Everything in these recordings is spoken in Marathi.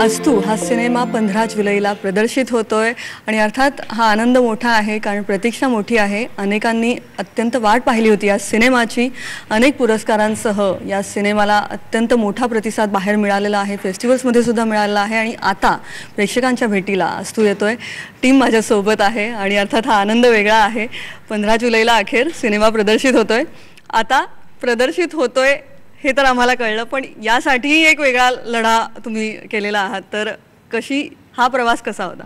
अस्तु हा सिनेमा 15 जुलैला प्रदर्शित होतोय आणि अर्थात हा आनंद मोठा आहे कारण प्रतीक्षा मोठी आहे। अनेकांनी अत्यंत वाट पाहिली होती या सिनेमाची। अनेक पुरस्कारांसह या सिनेमाला अत्यंत मोठा प्रतिसाद बाहेर मिळालेला आहे, फेस्टिवल्समध्ये सुद्धा मिळालेला आहे आणि आता प्रेक्षकांच्या भेटीला अस्तु येतोय। टीम माझ्या सोबत आहे आणि अर्थात हा आनंद वेगळा आहे। 15 जुलैला अखेर सिनेमा प्रदर्शित होतोय। आता प्रदर्शित होतोय हे तर आम्हाला कळलं, पण यासाठी एक वेगळा लढा तुम्ही केलेला आहात, तर कशी हा प्रवास कसा होता?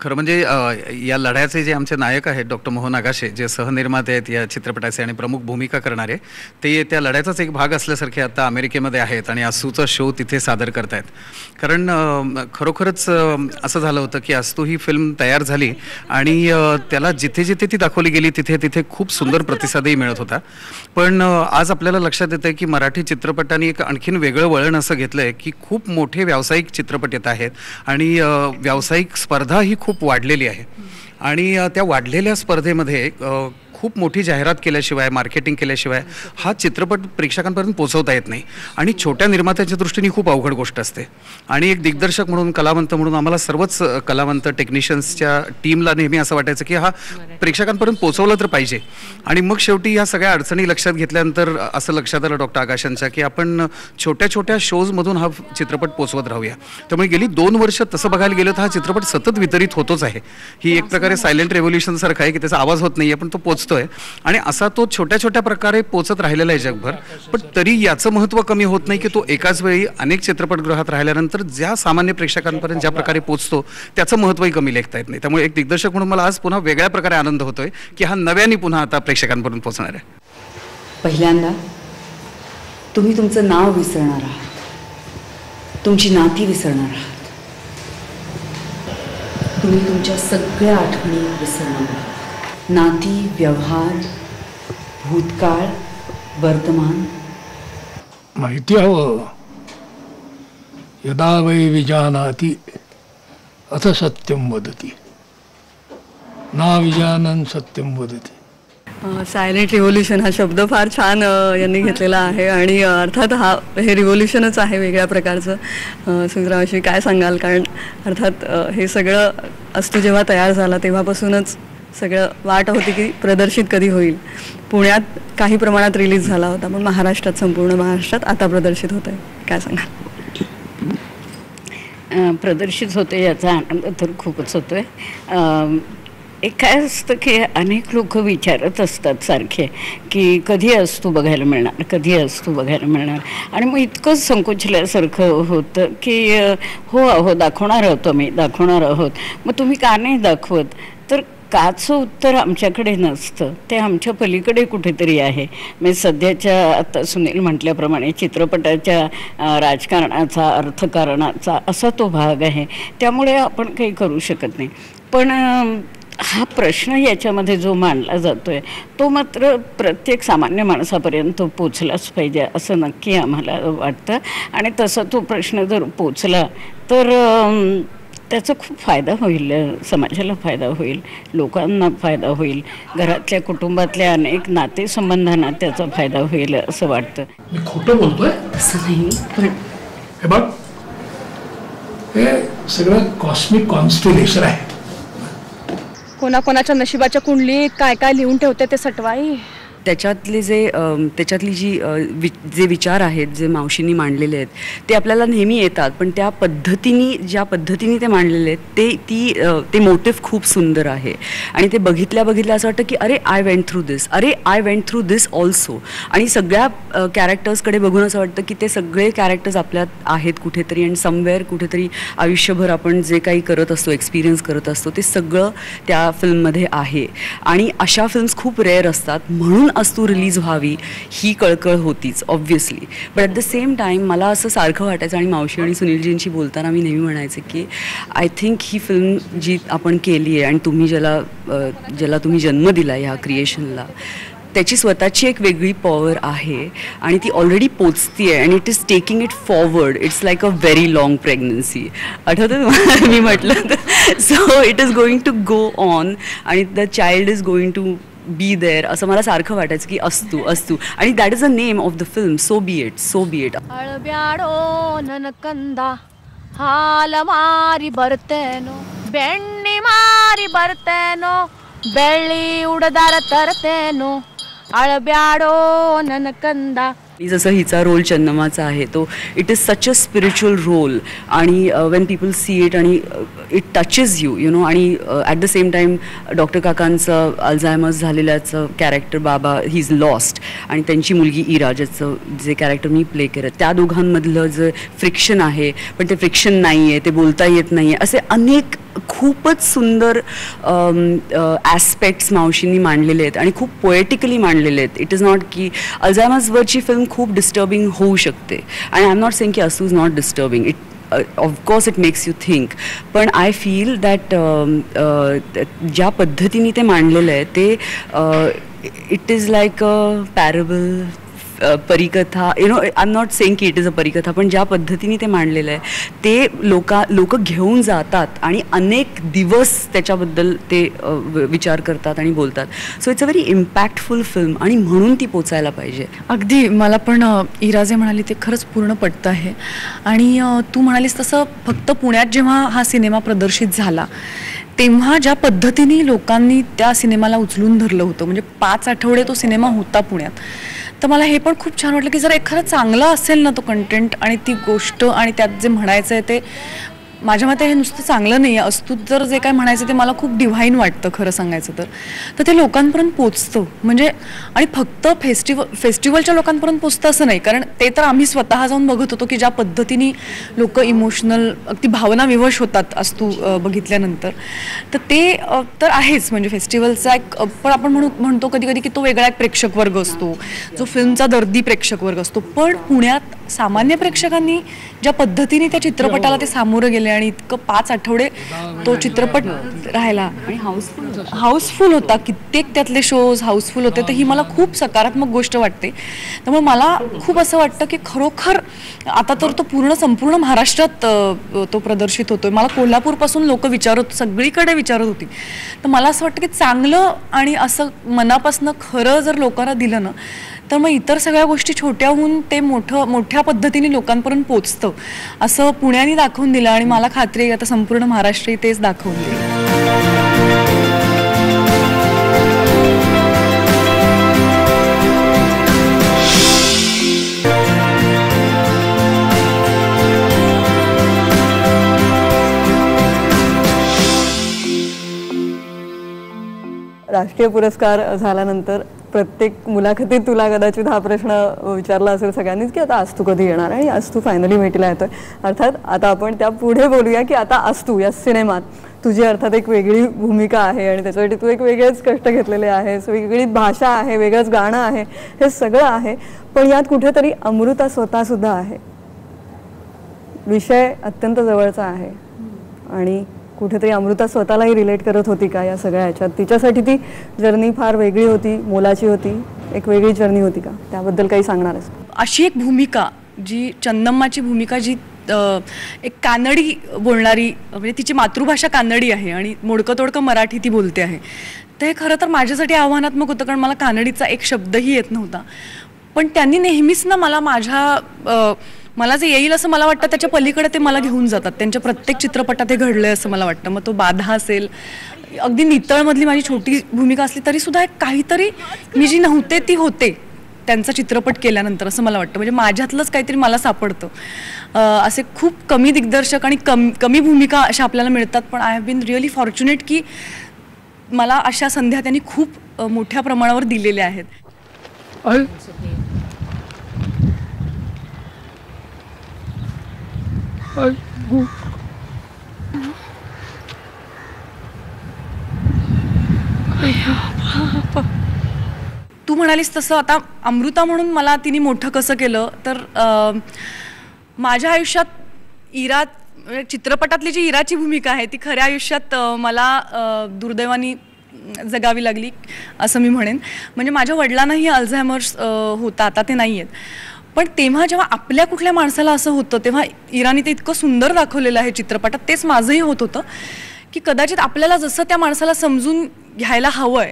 खरं म्हणजे या लढ्याचे जे आमचे नायक आहेत डॉक्टर मोहन आगाशे, जे सहनिर्माते आहेत या चित्रपटाचे आणि प्रमुख भूमिका करणारे, ते त्या लढ्याचाच एक भाग असल्यासारखे आता अमेरिकेमध्ये आहेत आणि अस्तूचा शो तिथे सादर करतायत। कारण खरोखरच असं झालं होतं की अस्तू ही फिल्म तयार झाली आणि त्याला जिथे जिथे ती दाखवली गेली तिथे तिथे खूप सुंदर प्रतिसादही मिळत होता। पण आज आपल्याला लक्षात येतं की मराठी चित्रपटांनी एक आणखीन वेगळं वळण असं घेतलं आहे की खूप मोठे व्यावसायिक चित्रपट येत आहेत आणि व्यावसायिक स्पर्धा ही खूप वाढलेली आहे आणि त्या वाढलेल्या स्पर्धेमध्ये खूप मोठी जाहिरात केल्याशिवाय, मार्केटिंग केल्याशिवाय हा चित्रपट प्रेक्षकांपर्यंत पोहोचवता येत नाही आणि छोट्या निर्मात्याच्या दृष्टीने खूप अवघड गोष्ट असते। आणि एक दिग्दर्शक म्हणून, कलावंत म्हणून आम्हाला सर्वच कलावंत टेक्निशियन्सच्या टीमला नेहमी असं वाटायचं की हा प्रेक्षकांपर्यंत पोहोचवलं तर पाहिजे। आणि मग शेवटी या सगळ्या अडचणी लक्षात घेतल्यानंतर असं लक्षात आलं डॉक्टर आगाशांच्या की आपण छोट्या छोट्या शोजमधून हा चित्रपट पोहोचवत राहूया। त्यामुळे गेली 2 वर्ष तसं बघायला गेलं तर हा चित्रपट सतत वितरित होतोच आहे। ही एक प्रकारे सायलेंट रेव्होल्यूशन सारखं आहे की त्याचा आवाज होत नाही आहे पण तो पोचतो आणि असा तो छोट्या छोट्या प्रकारे पोचत राहिलेला आहे जगभर। पण तरी याचं महत्त्व कमी होत नाही की तो एकाच वेळी अनेक चित्रपटगृहात राहिल्यानंतर ज्या सामान्य प्रेक्षकांपर्यंत ज्या प्रकारे पोचतो त्याचं महत्त्वही कमी लेखता येत नाही। त्यामुळे एक दिग्दर्शक म्हणून मला आज पुन्हा वेगळ्या प्रकारे आनंद होतोय की हा नव्याने पुन्हा आता प्रेक्षकांपर्यंत पोहोचणार आहे। पहिल्यांदा तुम्ही तुमचं नाव विसरणार आहात, तुमची नाती विसरणार आहात, तुम्ही तुमच्या सगळ्या आठवणी विसरणार आहात। नाती, व्यवहार, भूतकाळ, वर्तमान। माहिती हवं, यदा वै विजानाति अथ सत्यम वदति, ना विजानन सत्यम वदति। सायलेंट रिव्होल्यूशन हा शब्द फार छान यांनी घेतलेला आहे आणि अर्थात हे रिव्होल्यूशनच आहे वेगळ्या प्रकारचं। सुनीलरावशी काय सांगाल? कारण अर्थात हे सगळं अस्तू जेव्हा तयार झाला तेव्हापासूनच सगळं वाट होती की प्रदर्शित कधी होईल। पुण्यात काही प्रमाणात रिलीज झाला होता पण महाराष्ट्रात, संपूर्ण महाराष्ट्रात आता प्रदर्शित होत आहे, काय सांगाल? प्रदर्शित होते याचा आनंद तर खूपच होतोय। एक काय असतं की अनेक लोक विचारत असतात सारखे की कधी अस्तू बघायला मिळणार, कधी अस्तू बघायला मिळणार, आणि मग इतकंच संकोचल्यासारखं होतं की हो अहो दाखवणार आहोत, आम्ही दाखवणार आहोत, मग तुम्ही का नाही दाखवत? तर काचं उत्तर आमच्याकडे नसतं, ते आमच्या पलीकडे कुठेतरी आहे। म्हणजे सध्याच्या आता सुनील म्हटल्याप्रमाणे चित्रपटाच्या राजकारणाचा, अर्थकारणाचा असा तो भाग आहे, त्यामुळे आपण काही करू शकत नाही। पण हा प्रश्न याच्यामध्ये जो मांडला जातोय तो मात्र प्रत्येक सामान्य माणसापर्यंत पोचलाच पाहिजे असं नक्की आम्हाला वाटतं। आणि तसा तो प्रश्न जर पोचला तर त्याचा खूप फायदा होईल, समाजाला फायदा होईल, लोकांना फायदा होईल, घरातल्या कुटुंबातल्या अनेक नातेसंबंधांना त्याचा फायदा होईल असं वाटतं। मी खोटं बोलतोय असं नाही, पण हे बघ, हे सगळं कॉस्मिक कॉन्स्टेलेशन आहे। कोणाकोणाच्या नशिबाच्या कुंडलीत काय काय लिहून ठेवते ते सटवाई। त्याच्यातली जे विचार आहेत, जे मावशींनी मांडलेले आहेत, ते आपल्याला नेहमी येतात, पण त्या पद्धतीने, ज्या पद्धतीने ते मांडलेले आहेत ते मोटिव्ह खूप सुंदर आहे आणि ते बघितल्या असं वाटतं की अरे आय वेंट थ्रू दिस, अरे I went through this also. आणि सगळ्या कॅरेक्टर्सकडे बघून असं वाटतं की ते सगळे कॅरेक्टर्स आपल्यात आहेत कुठेतरी आणि समवेअर कुठेतरी आयुष्यभर आपण जे काही करत असतो, एक्सपिरियन्स करत असतो, ते सगळं त्या फिल्ममध्ये आहे। आणि अशा फिल्म्स खूप रेअर असतात, म्हणून अस्तू रिलीज व्हावी ही कळकळ होतीच obviously. But at the same time मला असं सारखं वाटायचं आणि मावशी आणि सुनीलजींशी बोलताना मी नेहमी म्हणायचे की आय थिंक ही फिल्म जी आपण केली आहे आणि तुम्ही ज्याला तुम्ही जन्म दिला ह्या क्रिएशनला, त्याची स्वतःची एक वेगळी पॉवर आहे आणि ती ऑलरेडी पोचती आहे आणि it is taking it forward. It's like a very long pregnancy. आठवतं तुम्हाला मी म्हटलं? So it is going to go on आणि the child is going to be there असं मला सारखं वाटायचं की असतू असतू. आणि that is a name of the film, so be it, so be it. ಅಳಬ್ಯಾಡೋ ನನ್ನ ಕಂದ ಹಾಲ ಮಾರಿ ಬರ್ತೇನೋ ಬೆಣ್ಣಿ ಮಾರಿ ಬರ್ತೇನೋ ಬೆಳ್ಳಿ ಉಡದಾರ ತರ್ತೇನೋ ಅಳಬ್ಯಾಡೋ ನನ್ನ ಕಂದ. जसं हिचा रोल चन्नमाचा आहे तो it is such a spiritual role आणि वेन पीपल सी इट आणि it touches you you know. आणि at the same time doctor काकांचं अल्झायमर्स झालेल्याचं कॅरेक्टर बाबा ही इज लॉस्ट आणि त्यांची मुलगी इरा ज्याचं जे कॅरेक्टर मी प्ले केलं त्या दोघांमधलं जे फ्रिक्शन आहे पण ते फ्रिक्शन नाही आहे, ते बोलता येत नाही आहे, असे अनेक खूपच सुंदर ॲस्पेक्ट्स मावशींनी मांडलेले आहेत आणि खूप पोएटिकली मांडलेले आहेत. इट इज नॉट की अल्झायमर्सवरची फिल्म खूप डिस्टर्बिंग होऊ शकते आणि आय एम नॉट सेइंग की असू is not disturbing. Of course it makes you think. पण आय फील दॅट ज्या पद्धतीने ते मांडलेलं आहे ते it is like a parable, परिकथा. You know, I am not saying की इट इज अ परिकथा, पण ज्या पद्धतीने ते मांडलेलं आहे ते लोक घेऊन जातात आणि अनेक दिवस त्याच्याबद्दल ते विचार करतात आणि बोलतात. So it's a very impactful film आणि म्हणून ती पोचायला पाहिजे. अगदी मला पण इरा जे म्हणाली ते खरंच पूर्ण पटतं आहे. आणि तू म्हणालीस तसं फक्त पुण्यात जेव्हा हा सिनेमा प्रदर्शित झाला तेव्हा ज्या पद्धतीने लोकांनी त्या सिनेमाला उचलून धरलं होतं, म्हणजे 5 आठवडे तो सिनेमा होता पुण्यात, तर मला हे पण खूप छान वाटलं की जर एखादा चांगला असेल ना तो कंटेंट आणि ती गोष्ट आणि त्यात जे म्हणायचं आहे ते माझ्या मते हे नुसतं चांगलं नाही आहे. अस्तूत जर जे काय म्हणायचं ते मला खूप डिव्हाइन वाटतं खरं सांगायचं तर ते लोकांपर्यंत पोचतं. म्हणजे आणि फक्त फेस्टिवलच्या लोकांपर्यंत पोचतं असं नाही, कारण ते तर आम्ही स्वतः जाऊन बघत होतो की ज्या पद्धतीने लोक इमोशनल अगदी भावना विवश होतात अस्तू बघितल्यानंतर. तर ते तर आहेच म्हणजे फेस्टिवलचा एक, पण आपण म्हणतो कधी कधी की तो वेगळा एक प्रेक्षक वर्ग असतो जो फिल्मचा दर्दी प्रेक्षक वर्ग असतो. पण पुण्यात सामान्य प्रेक्षकांनी ज्या पद्धतीने त्या चित्रपटाला ते सामोरं गेले आणि इतकं 5 आठवडे तो चित्रपट राहिला आणि हाऊसफुल होता, कित्येक त्यातले शोज हाऊसफुल होते, तर ही मला खूप सकारात्मक गोष्ट वाटते. त्यामुळे मला खूप असं वाटतं की खरोखर आता तर तो संपूर्ण महाराष्ट्रात तो प्रदर्शित होतोय. मला कोल्हापूरपासून लोक सगळीकडे विचारत होती. तर मला असं वाटतं की चांगलं आणि असं मनापासून खरं जर लोकांना दिलं ना तर मग इतर सगळ्या गोष्टी छोट्या होऊन ते मोठ्या पद्धतीने लोकांपर्यंत पोचतं असं पुण्याने दाखवून दिलं. आणि मला खात्री आहे आता संपूर्ण महाराष्ट्र तेच दाखवून दिलं. राष्ट्रीय पुरस्कार झाल्यानंतर प्रत्येक मुलाखतीत तुला कदाचित हा प्रश्न विचारला असेल सगळ्यांनीच की आता अस्तू कधी येणार, आणि अस्तू फायनली भेटीला येतोय. अर्थात आता आपण त्या पुढे बोलूया की आता अस्तू या सिनेमात तुझी अर्थात एक वेगळी भूमिका आहे आणि त्याच्यासाठी तू एक वेगळेच कष्ट घेतलेले आहेस, वेगळी भाषा आहे, वेगळंच गाणं आहे, हे सगळं आहे. पण यात कुठेतरी अमृता स्वतः सुद्धा आहे. विषय अत्यंत जवळचा आहे आणि कुठेतरी अमृता स्वतःलाही रिलेट करत होती का या सगळ्या ह्याच्यात? तिच्यासाठी ती जर्नी फार वेगळी होती, मोलाची होती, एक वेगळी जर्नी होती का? त्याबद्दल काही सांगणार आहेस? अशी एक भूमिका जी चन्नम्माची भूमिका जी एक कानडी बोलणारी, म्हणजे तिची मातृभाषा कानडी आहे आणि मोडकं तोडकं मराठी ती बोलते आहे, तर हे खरं तर माझ्यासाठी आव्हानात्मक होतं, कारण मला कानडीचा एक शब्दही येत नव्हता. पण त्यांनी नेहमीच ना मला जे येईल असं मला वाटतं त्याच्या पलीकडे ते मला घेऊन जातात. त्यांच्या प्रत्येक चित्रपटात हे घडलंय असं मला वाटतं. मग तो बाधा असेल, अगदी नितळमधली माझी छोटी भूमिका असली तरी सुद्धा एक काहीतरी मी जी नव्हते ती होते त्यांचा चित्रपट केल्यानंतर असं मला वाटतं. म्हणजे माझ्यातलंच काहीतरी मला सापडतं. असे खूप कमी दिग्दर्शक आणि कमी भूमिका अशा आपल्याला मिळतात, पण I have been really fortunate की मला अशा संध्या त्यांनी खूप मोठ्या प्रमाणावर दिलेल्या आहेत. तू म्हणालीस तसं आता अमृता म्हणून मला तिने मोठं कसं केलं, तर माझ्या आयुष्यात इरा चित्रपटातली जी इराची भूमिका आहे ती खऱ्या आयुष्यात मला दुर्दैवाने जगावी लागली असं मी म्हणेन. म्हणजे माझ्या वडिलांनाही अल्झायमर्स होता, आता ते नाही आहेत. पण तेव्हा जेव्हा आपल्या कुठल्या माणसाला असं होतं तेव्हा इराने ते इतकं सुंदर दाखवलेलं आहे चित्रपटात, तेच माझंही होत होतं की कदाचित आपल्याला जसं त्या माणसाला समजून घ्यायला हवं आहे,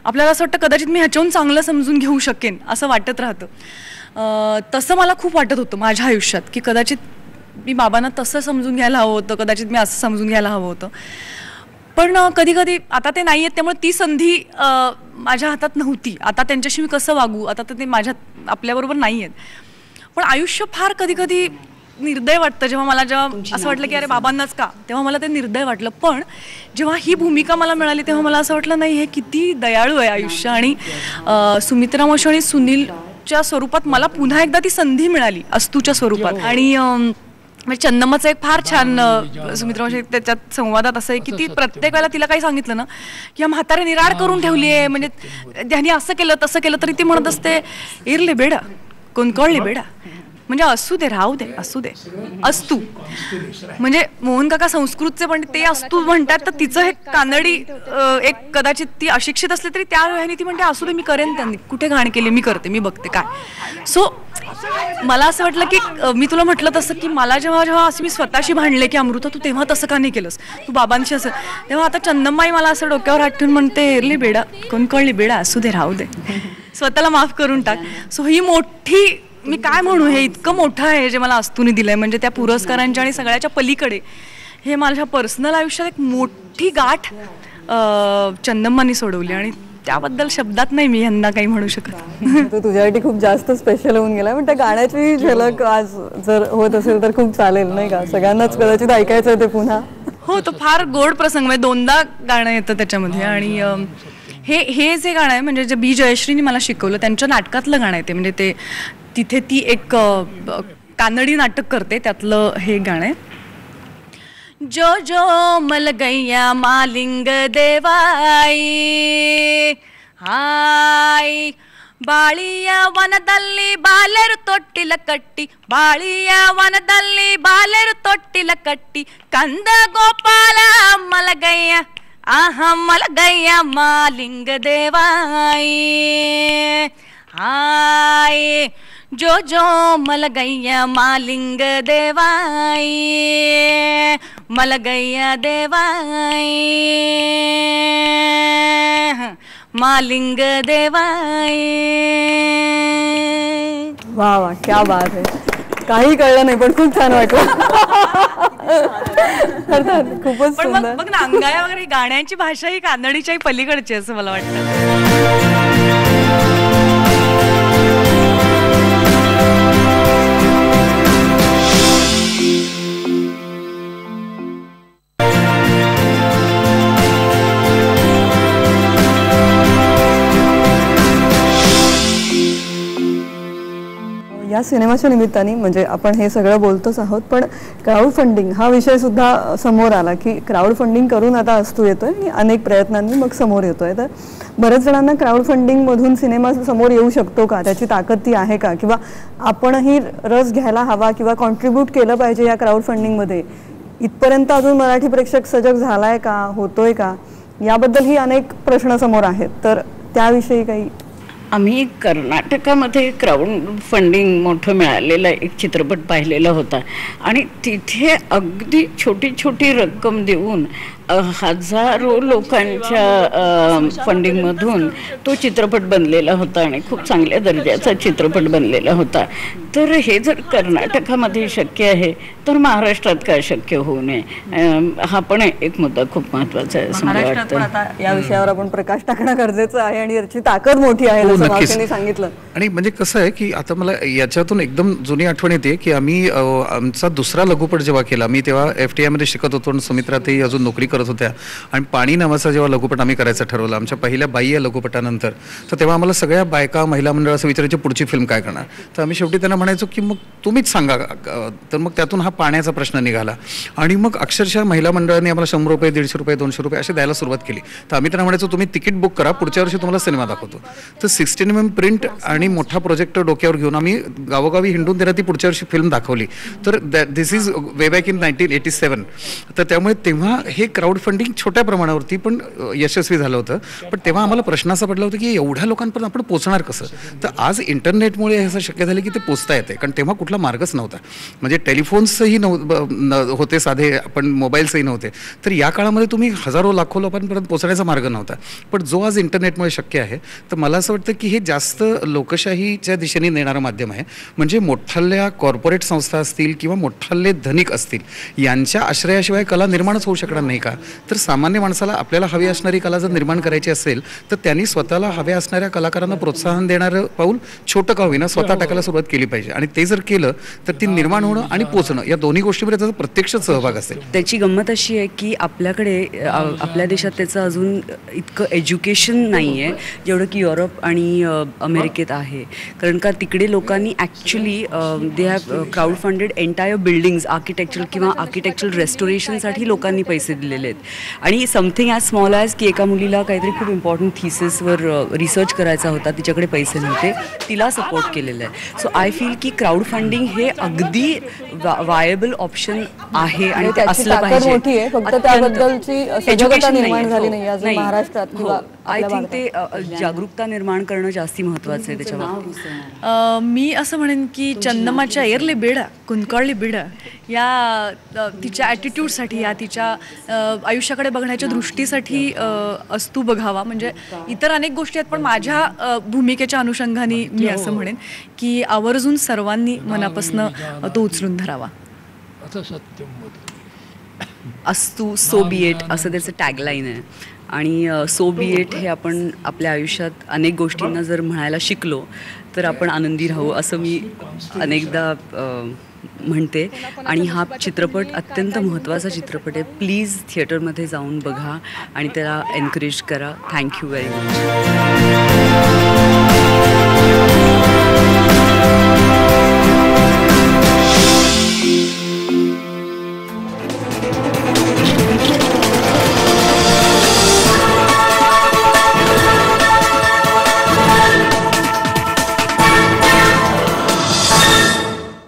आपल्याला असं वाटतं कदाचित मी ह्याच्याहून चांगलं समजून घेऊ शकेन असं वाटत राहतं. तसं मला खूप वाटत होतं माझ्या आयुष्यात, की कदाचित मी बाबांना तसं समजून घ्यायला हवं होतं, कदाचित मी असं समजून घ्यायला हवं होतं. पण कधी कधी आता ते नाही आहेत, त्यामुळे ती संधी माझ्या हातात नव्हती. आता त्यांच्याशी मी कसं वागू, आता तर ते आपल्याबरोबर नाही आहेत. पण आयुष्य फार कधी कधी निर्दय वाटतं. जेव्हा असं वाटलं की अरे बाबांनाच का, तेव्हा मला ते निर्दय वाटलं. पण जेव्हा ही भूमिका मला मिळाली तेव्हा मला असं वाटलं नाही, हे किती दयाळू आहे आयुष्य. आणि सुमित्रा मावशी आणि सुनीलच्या स्वरूपात मला पुन्हा एकदा ती संधी मिळाली अस्तूच्या स्वरूपात. आणि म्हणजे चंदम्माचं एक फार छान सुमित्रा मावशी त्याच्यात संवादात असं आहे की ती प्रत्येक वेळेला तिला काही सांगितलं ना की या म्हातारे निराड करून ठेवली आहे, म्हणजे त्यांनी असं केलं तसं केलं तरी ती म्हणत असते इरले बेडा कोणकळले बेडा, म्हणजे असू दे, राहू दे, असू दे, अस्तू. म्हणजे मोहन काका संस्कृतचे पण ते अस्तू म्हणतात, तर तिचं हे कानडी एक कदाचित ती अशिक्षित असली तरी त्या वेळेने ती म्हणते असू दे, मी करेन, त्यांनी कुठे घाण केली मी करते, मी बघते काय. सो मला असं वाटलं की मी तुला म्हटलं तसं की मला जेव्हा असं मी स्वतःशी भांडले की अमृता तू तेव्हा तसं का नाही केलंस, तू बाबांशी असं, तेव्हा आता चंदम्माई मला असं डोक्यावर हात ठेवून म्हणते एरली बेडा कोणकळली बेडा, असू दे, राहू दे, स्वतःला माफ करून टाक. सो ही मोठी, मी काय म्हणू, हे इतकं मोठं आहे जे मला अस्तूने दिलंय, म्हणजे त्या पुरस्कारांच्या आणि सगळ्याच्या पलीकडे हे माझ्या पर्सनल आयुष्यात एक मोठी गाठ चंदम्मानी सोडवली. आणि त्याबद्दल शब्दात नाही मी यांना काही म्हणू शकत. तो तुझ्यासाठी खूप जास्त स्पेशल होऊन गेला. पण त्या गाण्याची झलक आज जर होत असेल तर खूप चालेल नाही का, सगळ्यांनाच कदाचित ऐकायचं आहे ते पुन्हा. हो, तो फार गोड प्रसंग, म्हणजे 2दा गाणं येतं त्याच्यामध्ये. आणि हे जे गाणं आहे म्हणजे जे बी जयश्रीनी मला शिकवलं त्यांच्या नाटकातलं गाणं आहे ते, म्हणजे ते तिथे ती एक कानडी नाटक करते त्यातलं हे गाणं आहे. जो जो मल गैया मालिंग देवाई हाय, ಬಾಳಿಯ ವನದಲ್ಲಿ ಬಾಲೆರು ತೊಟ್ಟಿಲ ಕಟ್ಟಿ, ಬಾಳಿಯ ವನದಲ್ಲಿ ಬಾಲೆರು ತೊಟ್ಟಿಲ ಕಟ್ಟಿ, ಕಂದ ಗೋಪಾಲ ಮಲಗಯ್ಯ ಆಹಾ ಮಲಗಯ್ಯ ಮಾಲಿಂಗ ದೇವಾಯಿ ಹಾಯ್, ಜೋ ಜೋ ಮಲಗಯ್ಯ ಮಾಲಿಂಗ ದೇವಾಯಿ ಮಲಗಯ್ಯ ದೇವಾಯಿ मालिंग देवाई. वा वा, क्या बात है. काही कळलं नाही पण खूप छान वाटलं. खूपच पण सुंदर. बघ ना, अंगाया वगैरे गाण्याची भाषा ही कानडीच्याही पलीकडची असं मला वाटतं. या सिनेमाच्या निमित्ताने म्हणजे आपण हे सगळं बोलतोच आहोत, पण क्राऊड फंडिंग हा विषय सुद्धा समोर आला की क्राऊड फंडिंग करून आता अस्तू येतोय आणि अनेक प्रयत्नांनी मग समोर येतोय. तर बऱ्याच जणांना क्राऊड फंडिंगमधून सिनेमा समोर येऊ शकतो का, त्याची ताकद ती आहे का, किंवा आपणही रस घ्यायला हवा किंवा कॉन्ट्रीब्यूट केलं पाहिजे या क्राऊड फंडिंगमध्ये, इथपर्यंत अजून मराठी प्रेक्षक सजग झालाय का, होतोय का, याबद्दलही अनेक प्रश्न समोर आहेत. तर त्याविषयी काही. आम्ही कर्नाटकामध्ये क्राऊड फंडिंग मोठं मिळालेला एक चित्रपट पाहिलेला होता आणि तिथे अगदी छोटी छोटी रक्कम देऊन हजारो लोकांच्या फंडिंगमधून तो चित्रपट बनलेला होता आणि खूप चांगल्या दर्जाचा चित्रपट बनलेला होता. तर हे जर कर्नाटकामध्ये शक्य आहे तर महाराष्ट्रात का शक्य होऊ नये, हा पण एक मुद्दा खूप महत्त्वाचा आहे असं मला वाटतं. आता या विषयावर आपण प्रकाश टाकणं गरजेचं आहे आणि याची ताकद मोठी आहे असं मावशींनी सांगितलं. आणि म्हणजे कसं आहे की आता मला याच्यातून एकदम जुनी आठवण येते की आम्ही आमचा दुसरा लघुपट जेव्हा केला, मी तेव्हा FTI मध्ये शिकत होतो आणि सुमित्रा ते अजून नोकरी करत होत्या, आणि पाणी नावाचा जेव्हा लघुपट आम्ही करायचं ठरवलं आमच्या पहिल्या बाई या लघुपटानंतर, तर तेव्हा आम्हाला सगळ्या बायका महिला मंडळ असं विचारायची पुढची फिल्म काय करणार. तर आम्ही शेवटी त्यांना म्हणायचो की मग तुम्हीच सांगा. तर मग त्यातून हा पाण्याचा प्रश्न निघाला आणि मग अक्षरशः महिला मंडळाने आम्हाला 100 रुपये 150 रुपये 200 रुपये असे द्यायला सुरुवात केली. तर आम्ही त्यांना म्हणायचो तुम्ही तिकीट बुक करा, पुढच्या वर्षी तुम्हाला सिनेमा दाखवतो. तर 16mm प्रिंट आणि मोठा प्रोजेक्टर डोक्यावर घेऊन आम्ही गावोगावी हिंडून त्यांना ती पुढच्या वर्षी फिल्म दाखवली. तर दिस इज वे बॅक इन 1987. तर त्यामुळे तेव्हा हे क्राऊड फंडिंग छोट्या प्रमाणावरती पण यशस्वी झालं होतं. पण तेव्हा आम्हाला प्रश्न असा पडला होता की एवढ्या लोकांपर्यंत आपण पोहोचणार कसं. तर आज इंटरनेटमुळे हे असं शक्य झालं की ते पोचतं. पोचता येते, कारण तेव्हा कुठला मार्गच नव्हता. म्हणजे टेलिफोन्सही होते साधे, पण मोबाईल्सही नव्हते. तर या काळामध्ये तुम्ही हजारो लाखो लोकांपर्यंत पोचण्याचा मार्ग नव्हता. पण जो आज इंटरनेटमुळे शक्य आहे, तर मला असं वाटतं की हे जास्त लोकशाहीच्या दिशेने नेणारं माध्यम आहे. म्हणजे मोठ्या कॉर्पोरेट संस्था असतील किंवा मोठ्याले धनिक असतील यांच्या आश्रयाशिवाय कला निर्माणच होऊ शकणार नाही का? तर सामान्य माणसाला आपल्याला हवी असणारी कला जर निर्माण करायची असेल तर त्यांनी स्वतःला हव्या असणाऱ्या कलाकारांना प्रोत्साहन देणारं पाऊल छोटं का होईना स्वतः टाकायला सुरुवात केली पाहिजे. आणि ते जर केलं तर ती निर्माण होणं आणि पोचणं या दोन्ही गोष्टींमध्ये त्याचा प्रत्यक्ष सहभाग असेल. त्याची गंमत अशी आहे की आपल्याकडे आपल्या देशात त्याचं अजून इतकं एज्युकेशन नाही आहे जेवढं की युरोप आणि अमेरिकेत आहे. कारण का तिकडे लोकांनी actually they have crowd funded entire buildings architectural किंवा आर्किटेक्चरल रेस्टोरेशनसाठी लोकांनी पैसे दिलेले आहेत. आणि समथिंग ॲज स्मॉल ॲज की एका मुलीला काहीतरी खूप इम्पॉर्टंट थिसिसवर रिसर्च करायचा होता, तिच्याकडे पैसे नव्हते, तिला सपोर्ट केलेलं आहे. सो आय फील की क्राऊड फंडिंग हे अगदी वायबल ऑप्शन आहे आणि ते असलं पाहिजे. मोठी आहे, फक्त त्याबद्दलची सजगता निर्माण झाली नाही अजून महाराष्ट्रात किंवा आय थिंक ते जागरूकता निर्माण करणं जास्ती महत्त्वाचं आहे त्याच्यावर. मी असं म्हणेन की चंदमाच्या एरले बेडा कुंकळली बिडा या तिच्या ॲटिट्यूडसाठी, या तिच्या आयुष्याकडे बघण्याच्या दृष्टीसाठी अस्तू बघावा. म्हणजे इतर अनेक गोष्टी आहेत, पण माझ्या भूमिकेच्या अनुषंगाने मी असं म्हणेन की आवर्जून सर्वांनी मनापासनं तो उचलून धरावा. अस्तू सो बी इट असं त्याचं टॅगलाईन आहे. आणि सो बी इट हे आपण आपल्या आयुष्यात अनेक गोष्टींना जर म्हणायला शिकलो तर आपण आनंदी राहू असं मी अनेकदा म्हणते. आणि हा चित्रपट अत्यंत महत्त्वाचा चित्रपट आहे. प्लीज थिएटरमध्ये जाऊन बघा आणि त्याला एनकरेज करा. Thank you very much.